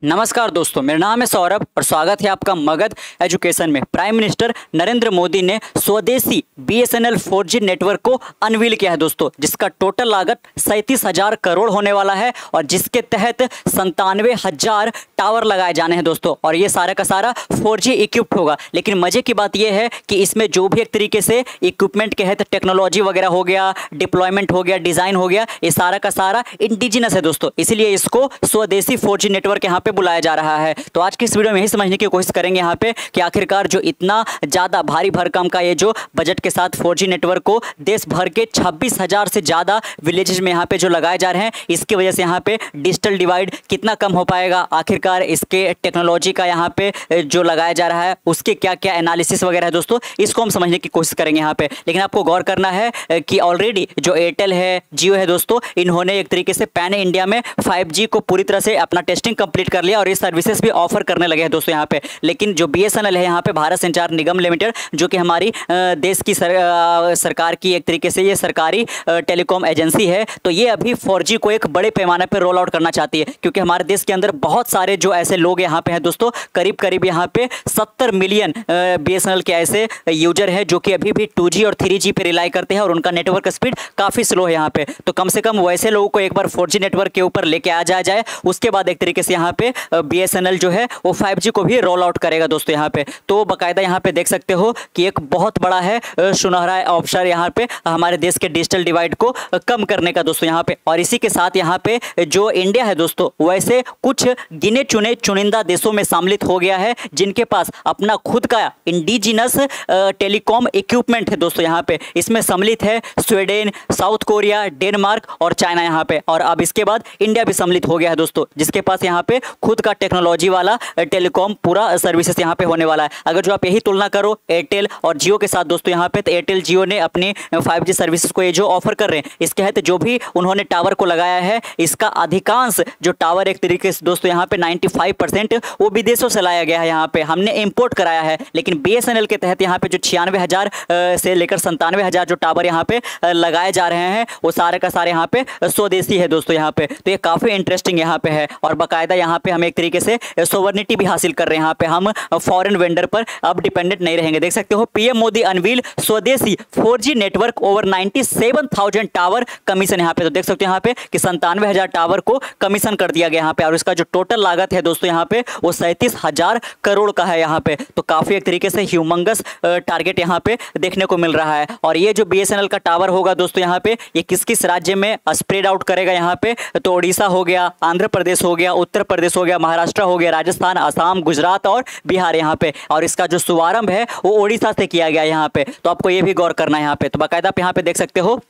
नमस्कार दोस्तों, मेरा नाम है सौरभ और स्वागत है आपका मगध एजुकेशन में। प्राइम मिनिस्टर नरेंद्र मोदी ने स्वदेशी BSNL 4G नेटवर्क को अनवील किया है दोस्तों, जिसका टोटल लागत 37,000 करोड़ होने वाला है और जिसके तहत 97,000 टावर लगाए जाने हैं दोस्तों। और ये सारा का सारा 4G इक्विप्ड होगा। लेकिन मजे की बात यह है कि इसमें जो भी एक तरीके से इक्विपमेंट के है, टेक्नोलॉजी वगैरह हो गया, डिप्लॉयमेंट हो गया, डिजाइन हो गया, ये सारा का सारा इंडिजिनस है दोस्तों। इसलिए इसको स्वदेशी 4G नेटवर्क यहाँ पे बुलाया जा रहा है। तो आज की इस वीडियो में यही समझने की कोशिश करेंगे यहाँ पे कि आखिरकार जो इतना ज्यादा भारी भरकम का ये जो बजट के साथ 4G नेटवर्क को देश भर के 26,000 से ज्यादा विलेजेस में यहाँ पे जो लगाए जा रहे हैं, इसकी वजह से यहाँ पे डिजिटल डिवाइड कितना कम हो पाएगा, आखिरकार इसके टेक्नोलॉजी का यहाँ पे जो लगाया जा रहा है उसके क्या क्या एनालिसिस वगैरह है दोस्तों, इसको हम समझने की कोशिश करेंगे यहाँ पे। लेकिन आपको गौर करना है कि ऑलरेडी जो एयरटेल है, जियो है दोस्तों, इन्होंने एक तरीके से पैन इंडिया में 5G को पूरी तरह से अपना टेस्टिंग कंप्लीट कर लिया और ये सर्विसेज भी ऑफर करने लगे हैं दोस्तों यहाँ पे। लेकिन जो BSNL है यहाँ पे, भारत संचार निगम लिमिटेड, जो कि हमारी देश की सरकार की एक तरीके से ये सरकारी टेलीकॉम एजेंसी है, तो ये अभी 4G को एक बड़े पैमाने पर रोल आउट करना चाहती है। क्योंकि हमारे देश के अंदर बहुत सारे जो ऐसे लोग यहाँ पे हैं दोस्तों, करीब करीब यहाँ पे 70 मिलियन BSNL के ऐसे यूजर है जो कि अभी भी 2G और 3G पे रिलाई करते हैं और उनका नेटवर्क स्पीड काफी स्लो है यहाँ पे। तो कम से कम वैसे लोगों को एक बार 4G नेटवर्क के ऊपर लेके आ जाए, उसके बाद एक तरीके से यहाँ पे BSNL जो है वो 5G को भी रोल आउट करेगा दोस्तों यहाँ पे। तो बाकायदा यहाँ पे देख सकते हो कि एक बहुत बड़ा है सुनहरा अवसर यहाँ पे हमारे देश के डिजिटल डिवाइड को कम करने का दोस्तों यहाँ पे। और इसी के साथ यहाँ पे जो इंडिया है दोस्तों, वैसे कुछ गिने चुने चुनिंदा देशों में सम्मिलित हो गया है जिनके पास अपना खुद का इंडिजिनस टेलीकॉम इक्विपमेंट है दोस्तों यहाँ पे। इसमें सम्मिलित है स्वीडन, साउथ कोरिया, डेनमार्क और चाइना यहाँ पे। और अब इसके बाद इंडिया भी सम्मिलित हो गया है दोस्तों, जिसके पास यहाँ पे खुद का टेक्नोलॉजी वाला टेलीकॉम पूरा सर्विसेज यहाँ पे होने वाला है। अगर जो आप यही तुलना करो एयरटेल और जियो के साथ दोस्तों यहाँ पे, तो एयरटेल जियो ने अपनी 5G सर्विसेज को ये जो ऑफर कर रहे हैं, इसके तहत जो भी उन्होंने टावर को लगाया है, इसका अधिकांश जो टावर एक तरीके से दोस्तों यहाँ पे 95% वो विदेशों से लाया गया है, यहाँ पे हमने इंपोर्ट कराया है। लेकिन BSNL के तहत यहाँ पे जो 96,000 से लेकर 97,000 जो टावर यहाँ पे लगाए जा रहे हैं, वो सारे का सारे यहाँ पे स्वदेशी है दोस्तों यहाँ पे। तो ये काफी इंटरेस्टिंग यहाँ पे है और बाकायदा यहाँ पे हम एक तरीके से सोवर्निटी भी हासिल कर रहे हैं। यहाँ पे हम फॉरेन वेंडर पर अब डिपेंडेंट नहीं रहेंगे। देख सकते हो PM मोदी अनवील स्वदेशी 4G network over 97,000 tower commission यहाँ पे। तो देख सकते हो यहाँ पे कि 97,000 टावर को कमीशन कर दिया गया यहाँ पे और इसका जो टोटल लागत है दोस्तों यहाँ पे वो 37,000 करोड़ का है यहाँ पे। तो काफी एक तरीके से ह्यूमंगस टारगेट यहाँ पे देखने को मिल रहा है। और ये जो BSNL का टावर होगा दोस्तों यहाँ पे, ये किस किस राज्य में स्प्रेड आउट करेगा यहाँ पे, तो उड़ीसा हो गया, आंध्र प्रदेश हो गया, उत्तर प्रदेश हो गया, महाराष्ट्र हो गया, राजस्थान, असम, गुजरात और बिहार यहाँ पे। और इसका जो शुभारंभ है वो ओडिशा से किया गया यहाँ पे। तो आपको ये भी गौर करना है यहाँ पे। तो बाकायदा आप यहाँ पे देख सकते हो,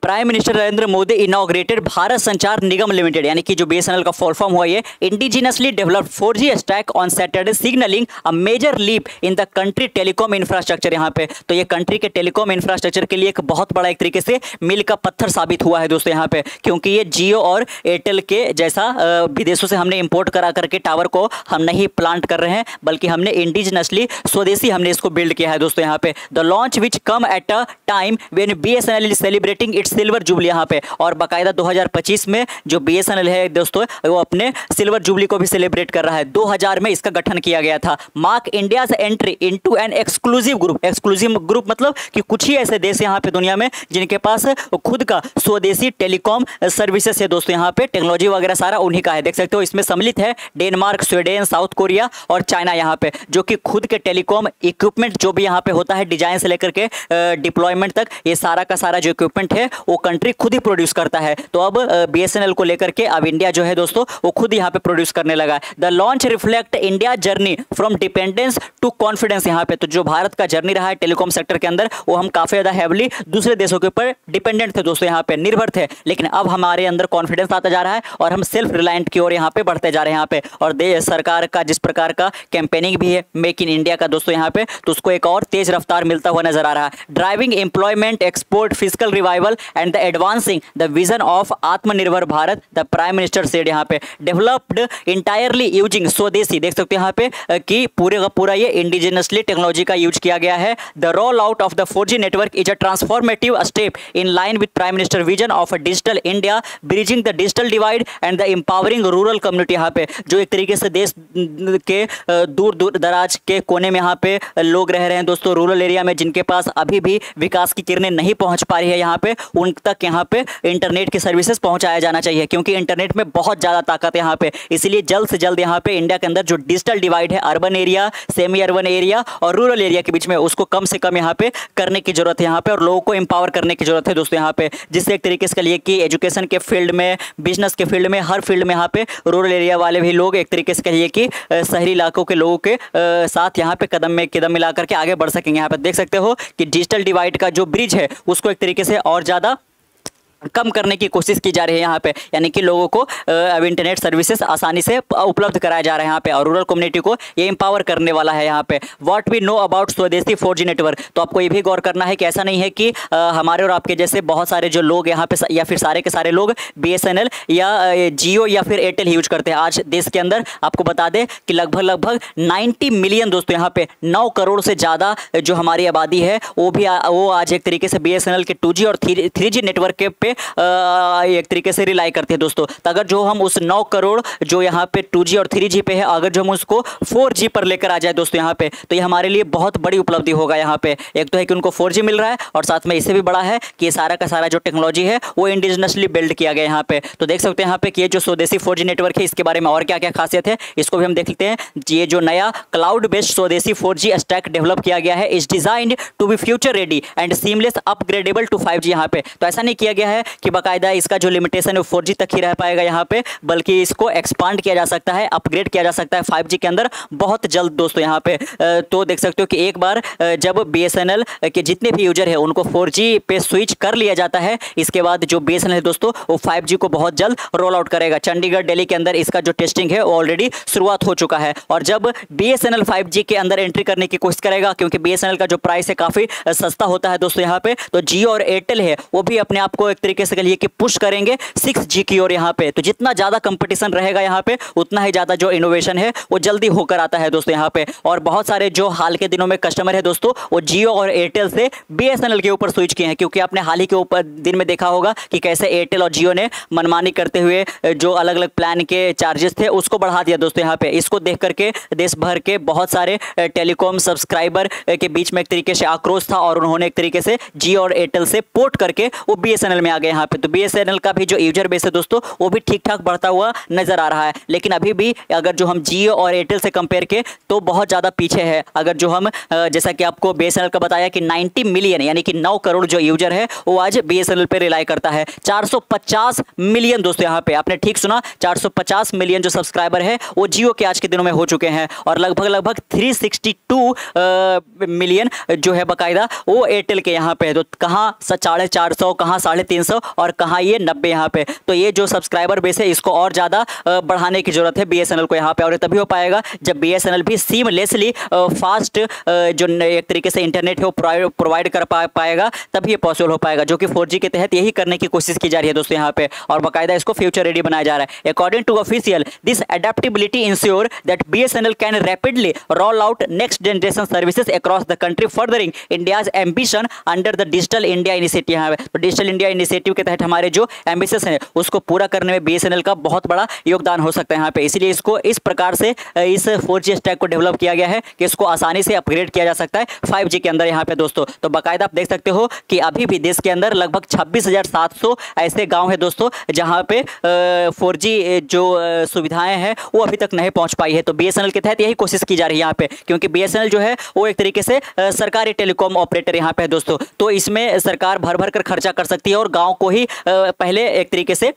prime minister Narendra Modi inaugurated Bharat संचार निगम लिमिटेड, यानी कि जो BSNL का फुल फॉर्म हुआ, ये indigenously developed 4G stack on Saturday, signalling a major leap in the country telecom infrastructure यहाँ पे। तो ये कंट्री के टेलीकॉम इंफ्रास्ट्रक्चर के लिए एक बहुत बड़ा एक तरीके से मील का पत्थर साबित हुआ है दोस्तों यहाँ पे। क्योंकि ये जियो और एयरटेल के जैसा विदेशों से हमने इंपोर्ट करा करके टावर को हम नहीं प्लांट कर रहे हैं, बल्कि हमने इंडिजिनसली स्वदेशी हमने इसको बिल्ड किया है दोस्तों यहाँ पे। The launch which come at a time when BSNL is celebrating it's silver jubilee यहाँ पे। और बाकायदा 2025 में जो BSNL है दोस्तों, वो अपने सिल्वर जुबली को भी सेलिब्रेट कर रहा है। 2000 में इसका गठन किया गया था। Mark India's entry into an exclusive group. Exclusive group मतलब कि कुछ ही ऐसे देश यहाँ पे दुनिया में जिनके पास खुद का स्वदेशी टेलीकॉम सर्विसेज है दोस्तों यहाँ पे। टेक्नोलॉजी वगैरह सारा उन्हीं का है। देख सकते हो इसमें सम्मिलित है डेनमार्क, स्वीडन, साउथ कोरिया और चाइना यहाँ पे, जो कि खुद के टेलीकॉम इक्विपमेंट जो भी यहाँ पे होता है, डिजाइन से लेकर के डिप्लॉयमेंट तक, ये सारा का सारा जो इक्विपमेंट है वो कंट्री खुद ही प्रोड्यूस करता है। तो अब BSNL को लेकर के अब इंडिया जो है दोस्तों, वो खुद यहाँ पे प्रोड्यूस करने लगा है। The launch reflect India journey from dependence to confidence यहाँ पे। तो जो भारत का जर्नी रहा है टेलीकॉम सेक्टर के अंदर, वो हम काफी ज्यादा हैवली दूसरे देशों के ऊपर डिपेंडेंट थे दोस्तों यहाँ पे, निर्भर थे। लेकिन अब हमारे अंदर कॉन्फिडेंस आता जा रहा है और हम सेल्फ रिलायंट की ओर यहाँ पे बढ़ते जा रहे हैं यहाँ पे। और देश सरकार का जिस प्रकार का कैंपेनिंग भी है मेक इन इंडिया का दोस्तों यहाँ पे, तो उसको एक और तेज रफ्तार मिलता हुआ नजर आ रहा है। Driving employment, export, physical revival and the advancing the vision of Atmanirbhar Bharat, the prime minister said. यहाँ पे डेवलप्ड इंटायरली यूजिंग स्वदेशी, देख सकते हैं यहाँ पे कि पूरे का पूरा ये इंडिजिनसली टेक्नोलॉजी का यूज किया गया है। The roll out of the 4G network is a transformative step in line with prime minister vision of a digital India, bridging the digital divide and the empowering rural community. यहाँ पे जो एक तरीके से देश के दूर दूर दराज के कोने में यहाँ पे लोग रह रहे हैं दोस्तों, रूरल एरिया में, जिनके पास अभी भी विकास की किरणें नहीं पहुंच पा रही है यहाँ पे, उन तक यहाँ पे इंटरनेट की सर्विसेज पहुंचाया जाना चाहिए, क्योंकि इंटरनेट में बहुत ज़्यादा ताकत है यहाँ पे। इसलिए जल्द से जल्द यहाँ पे इंडिया के अंदर जो डिजिटल डिवाइड है urban area, semi urban area और रूरल एरिया के बीच में, उसको कम से कम यहाँ पे करने की जरूरत है यहाँ पे, और लोगों को एम्पावर करने की जरूरत है दोस्तों यहाँ पे, जिससे एक तरीके से कहिए कि एजुकेशन के फील्ड में, बिजनेस के फील्ड में, हर फील्ड में यहाँ पे रूरल एरिया वाले भी लोग एक तरीके से कहिए कि शहरी इलाकों के लोगों के साथ यहाँ पे कदम में कदम मिला करके आगे बढ़ सकेंगे। यहाँ पे देख सकते हो कि डिजिटल डिवाइड का जो ब्रिज है उसको एक तरीके से और ज़्यादा कम करने की कोशिश की जा रही है यहाँ पे, यानी कि लोगों को अब इंटरनेट सर्विसेज आसानी से उपलब्ध कराया जा रहा है यहाँ पे, और रूरल कम्युनिटी को ये एम्पावर करने वाला है यहाँ पे। व्हाट वी नो अबाउट स्वदेशी 4G नेटवर्क, तो आपको ये भी गौर करना है कि ऐसा नहीं है कि हमारे और आपके जैसे बहुत सारे जो लोग यहाँ पे या फिर सारे के सारे लोग BSNL या जियो या फिर एयरटेल यूज करते हैं। आज देश के अंदर आपको बता दें कि लगभग 90 मिलियन दोस्तों यहाँ पे 9 करोड़ से ज़्यादा जो हमारी आबादी है वो आज एक तरीके से BSNL के 2G और 3G नेटवर्क के पे एक तरीके से रिलाई करते हैं दोस्तों। तो अगर जो हम उस 9 करोड़ जो यहाँ पे 2G और 3G पे है, अगर जो हम उसको 4G पर लेकर आ जाए दोस्तों यहाँ पे, तो ये हमारे लिए बहुत बड़ी उपलब्धि होगा यहाँ पे। एक तो है कि उनको 4G मिल रहा है, और साथ में इससे भी बड़ा है कि ये सारा का सारा जो टेक्नोलॉजी है वो इंडिजिनसली बिल्ड किया गया यहाँ पे। तो देख सकते हैं यहाँ पे कि ये जो स्वदेशी 4G नेटवर्क है, इसके बारे में और क्या क्या खासियत है इसको भी हम देख लेते हैं। ये जो नया क्लाउड बेस्ड स्वदेशी 4G स्टैक डेवलप किया गया है, is designed to be future ready and seamless upgradable to 5G। यहाँ पे तो ऐसा नहीं किया गया है कि बाकायदा इसका जो लिमिटेशन है 4G तक ही रह पाएगा यहाँ पे, बल्कि इसको एक्सपांड किया जा सकता है, अपग्रेड किया जा सकता है 5G के अंदर बहुत जल्द दोस्तों यहाँ पे। तो देख सकते हो कि एक बार जब BSNL के जितने भी यूजर है उनको 4G पे स्विच कर लिया जाता है, इसके बाद जो BSNL है दोस्तों वो 5G को बहुत जल्द रोल आउट करेगा। चंडीगढ़, दिल्ली के अंदर इसका जो टेस्टिंग है वो ऑलरेडी शुरुआत हो चुका है। और जब BSNL 5G के अंदर एंट्री करने की कोशिश करेगा, क्योंकि BSNL का जो प्राइस है काफ़ी सस्ता होता है दोस्तों यहाँ पे, तो जियो और एयरटेल है वो भी अपने आप को एक तरीके से कहिए कि पुश करेंगे 6G की ओर यहाँ पे। तो जितना ज़्यादा कंपटीशन रहेगा यहाँ पे, उतना ही ज़्यादा जो इनोवेशन है वो जल्दी होकर आता है दोस्तों यहाँ पे। और बहुत सारे जो हाल के दिनों में कस्टमर है दोस्तों, वो जियो और एयरटेल से BSNL के ऊपर स्विच किए हैं, क्योंकि आपने हाल ही के ऊपर दिन में देखा होगा कि कैसे एयरटेल और जियो ने मनमानी करते हुए जो अलग अलग प्लान के चार्जेस थे उसको बढ़ा दिया दोस्तों यहाँ पे। इसको देख करके देश भर के बहुत सारे टेलीकॉम सब्सक्राइबर के बीच में एक तरीके से आक्रोश था, और उन्होंने एक तरीके से जियो और एयरटेल से पोर्ट करके वो BSNL में आ गए यहाँ पे। तो BSNL का भी जो यूजर बेस है दोस्तों वो भी ठीक ठाक बढ़ता हुआ नजर आ रहा है, लेकिन अभी भी अगर जो हम जियो और एयरटेल से कंपेयर के तो बहुत ज़्यादा पीछे है। अगर जो हम जैसा कि आपको BSNL का बताया कि 90 मिलियन यानी कि 9 करोड़ जो यूजर है वो आज BSNL पे रिलाई करता है। 450 मिलियन दोस्तों यहाँ पे आपने ठीक सुना, 450 मिलियन जो सब्सक्राइबर है वो जियो के आज के दिनों में हो चुके हैं, और लगभग 362 मिलियन जो है बाकायदा वो एयरटेल के यहाँ पे है। तो कहाँ 450, कहाँ 350 और कहाँ ये 90 यहाँ पे। तो ये जो सब्सक्राइबर बेस है इसको और ज़्यादा बढ़ाने की जरूरत है BSNL को यहाँ पे, और ये तभी हो पाएगा जब BSNL भी सीमलेसली फास्ट जो एक तरीके से इंटरनेट है वो प्रोवाइड कर पाएगा, तभी ये पॉसिबल हो पाएगा, जो कि 4G के तहत यही करने की कोशिश की जा रही है दोस्तों यहाँ पे, और बाकायदा इसको फ्यूचर रेडी बनाया जा रहा है। According to official, this adaptability ensure that BSNL can rapidly roll out next generation services across the country, furthering India's ambition under the digital India initiative. यहाँ पे तो डिजिटल इंडिया इनिशिएटिव के तहत हमारे जो एम्बिशन है उसको पूरा करने में BSNL का बहुत बड़ा योगदान हो सकता है यहाँ पे। इसलिए इसको इस प्रकार से इस 4G स्टैक को डेवलप किया गया है कि इसको आसानी से अपग्रेड किया जा सकता है 5G के अंदर यहाँ पे दोस्तों। तो बाकायदा आप देख सकते हो कि अभी भी देश के अंदर लगभग 26,700 ऐसे गांव है दोस्तों जहाँ पे 4G जो सुविधाएं हैं वो अभी तक नहीं पहुँच पाई है। तो BSNL के तहत यही कोशिश की जा रही है यहाँ पे, क्योंकि BSNL जो है वो एक तरीके से सरकारी टेलीकॉम ऑपरेटर यहाँ पे है दोस्तों। तो इसमें सरकार भर भर कर खर्चा कर सकती है और गाँव को ही पहले एक तरीके से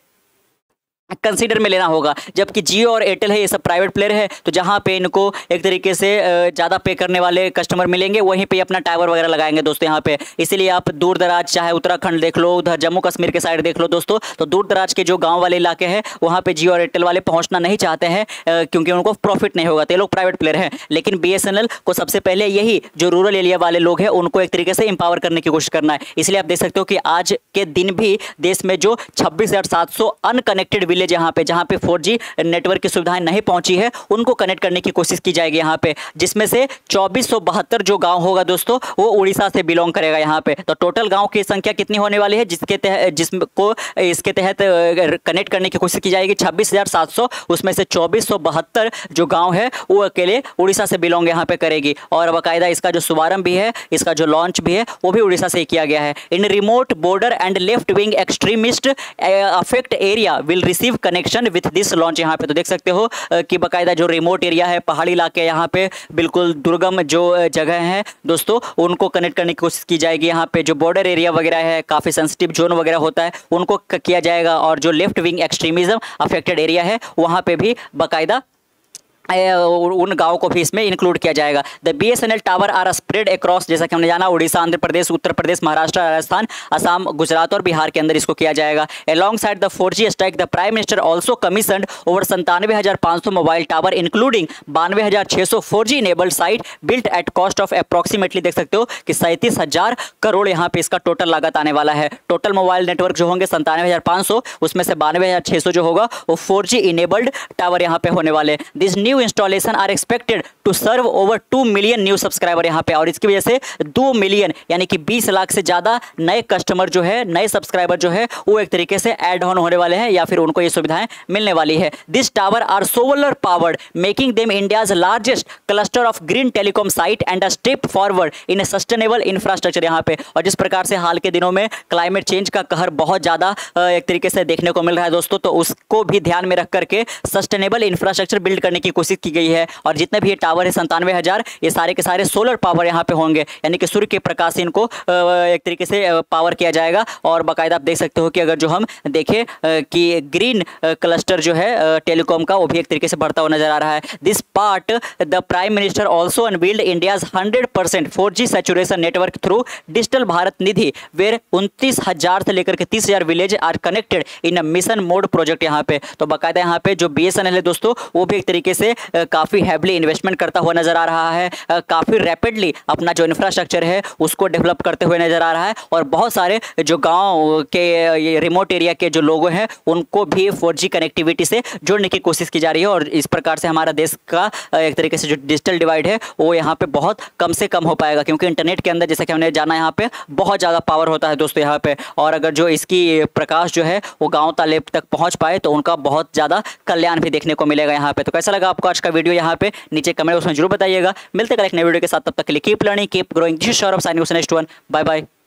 कंसीडर में लेना होगा। जबकि जियो और एयरटेल है ये सब प्राइवेट प्लेयर है, तो जहाँ पे इनको एक तरीके से ज़्यादा पे करने वाले कस्टमर मिलेंगे वहीं पे अपना टावर वगैरह लगाएंगे दोस्तों यहाँ पे। इसीलिए आप दूर दराज चाहे उत्तराखंड देख लो, उधर जम्मू कश्मीर के साइड देख लो दोस्तों, तो दूर दराज के जो गाँव वाले इलाके हैं वहाँ पे जियो और एयरटेल वाले पहुँचना नहीं चाहते हैं क्योंकि उनको प्रॉफिट नहीं होगा, तो ये लोग प्राइवेट प्लेयर हैं। लेकिन BSNL को सबसे पहले यही जो रूरल एरिया वाले लोग हैं उनको एक तरीके से एम्पावर करने की कोशिश करना है। इसलिए आप देख सकते हो कि आज के दिन भी देश में जो 26,700 अनकनेक्टेड विलेज यहाँ पे जहाँ पे 4G नेटवर्क की सुविधाएं नहीं पहुंची है उनको कनेक्ट करने की कोशिश की जाएगी यहाँ पे, जिसमें से 2472 जो गांव होगा दोस्तों वो उड़ीसा से बिलोंग करेगा यहाँ पे। तो टोटल गांव की संख्या कितनी होने वाली है जिसको इसके तहत कनेक्ट करने की कोशिश की जाएगी 26,700, उसमें से 2472 जो गाँव है वो अकेले उड़ीसा से बिलोंग यहाँ पे करेगी। और बाकायदा इसका जो शुभारंभ भी है, इसका जो लॉन्च भी है वो भी उड़ीसा से किया गया है। इन remote border and left wing extremist affect area will receive connection with this launch. यहाँ पे तो देख सकते हो कि बाकायदा जो रिमोट एरिया है, पहाड़ी इलाके, यहाँ पे बिल्कुल दुर्गम जो जगह है दोस्तों उनको कनेक्ट करने की कोशिश की जाएगी। यहाँ पे जो बॉर्डर एरिया वगैरह है, काफ़ी सेंसिटिव जोन वगैरह होता है, उनको किया जाएगा। और जो left wing extremism affected area है वहाँ पे भी बाकायदा उन गाँव को भी इसमें इंक्लूड किया जाएगा। The BSNL tower are spread across, जैसा कि हमने जाना, उड़ीसा, आंध्र प्रदेश, उत्तर प्रदेश, महाराष्ट्र, राजस्थान, असम, गुजरात और बिहार के अंदर इसको किया जाएगा। Along side the 4G strike the prime minister also commissioned over 97,500 mobile tower including 92,600 4G enabled site built at cost of approximately, देख सकते हो कि 37,000 करोड़ यहाँ पे इसका टोटल लागत आने वाला है। टोटल मोबाइल नेटवर्क जो होंगे 97,500, उसमें से 92,600 जो होगा वो 4G इनेबल्ड टावर यहाँ पे होने वाले। This new installation are expected to serve over 2 million new subscriber यहाँ पे, और इसकी वजह से 2 मिलियन यानी कि 20 लाख से ज़्यादा नए कस्टमर जो है, नए सब्सक्राइबर जो है वो एक तरीके से ऐड ऑन होने वाले हैं या फिर उनको ये सुविधाएं मिलने वाली है। This tower are solar powered making them India's largest cluster of green telecom site and a step forward in sustainable infrastructure यहाँ पे। और जिस प्रकार से हाल के दिनों में क्लाइमेट चेंज का कहर बहुत ज़्यादा एक तरीके से देखने को मिल रहा है दोस्तों, तो उसको भी ध्यान में रख करके सस्टेनेबल इंफ्रास्ट्रक्चर बिल्ड करने की कोशिश की गई है। और जितने भी ये टावर है 97,000, ये सारे के सारे सोलर पावर यहाँ पे होंगे, यानी कि सूर्य के प्रकाश से इनको एक तरीके से पावर किया जाएगा। और बाकायदा आप देख सकते हो कि अगर जो हम देखें कि ग्रीन क्लस्टर जो है टेलीकॉम का वो भी एक तरीके से बढ़ता हुआ नजर आ रहा है। This part the prime minister also unveiled India's 100% 4G saturation network through digital Bharat Nidhi, where 29,000 से लेकर के 30,000 village are connected in a mission mode project यहाँ पे। तो बाकायदा यहाँ पे जो BSNL है दोस्तों वो भी एक तरीके से काफ़ी हैवली इन्वेस्टमेंट करता हुआ नजर आ रहा है, काफ़ी रैपिडली अपना जो इंफ्रास्ट्रक्चर है उसको डेवलप करते हुए नजर आ रहा है। और बहुत सारे जो गांव के ये रिमोट एरिया के जो लोग हैं उनको भी 4G कनेक्टिविटी से जोड़ने की कोशिश की जा रही है। और इस प्रकार से हमारा देश का एक तरीके से जो डिजिटल डिवाइड है वो यहाँ पे बहुत कम से कम हो पाएगा, क्योंकि इंटरनेट के अंदर जैसा कि हमने जाना यहाँ पे बहुत ज़्यादा पावर होता है दोस्तों यहाँ पे। और अगर जो इसकी प्रकाश जो है वो गाँव तालेब तक पहुँच पाए तो उनका बहुत ज़्यादा कल्याण भी देखने को मिलेगा यहाँ पे। तो कैसा लगा आपको आज का वीडियो यहाँ पे नीचे कमेंट बॉक्स में जरूर बताइएगा। मिलते हैं एक नए वीडियो के साथ, तब तक के लिए keep learning keep growing. This is Saurabh signing off next one. Bye bye.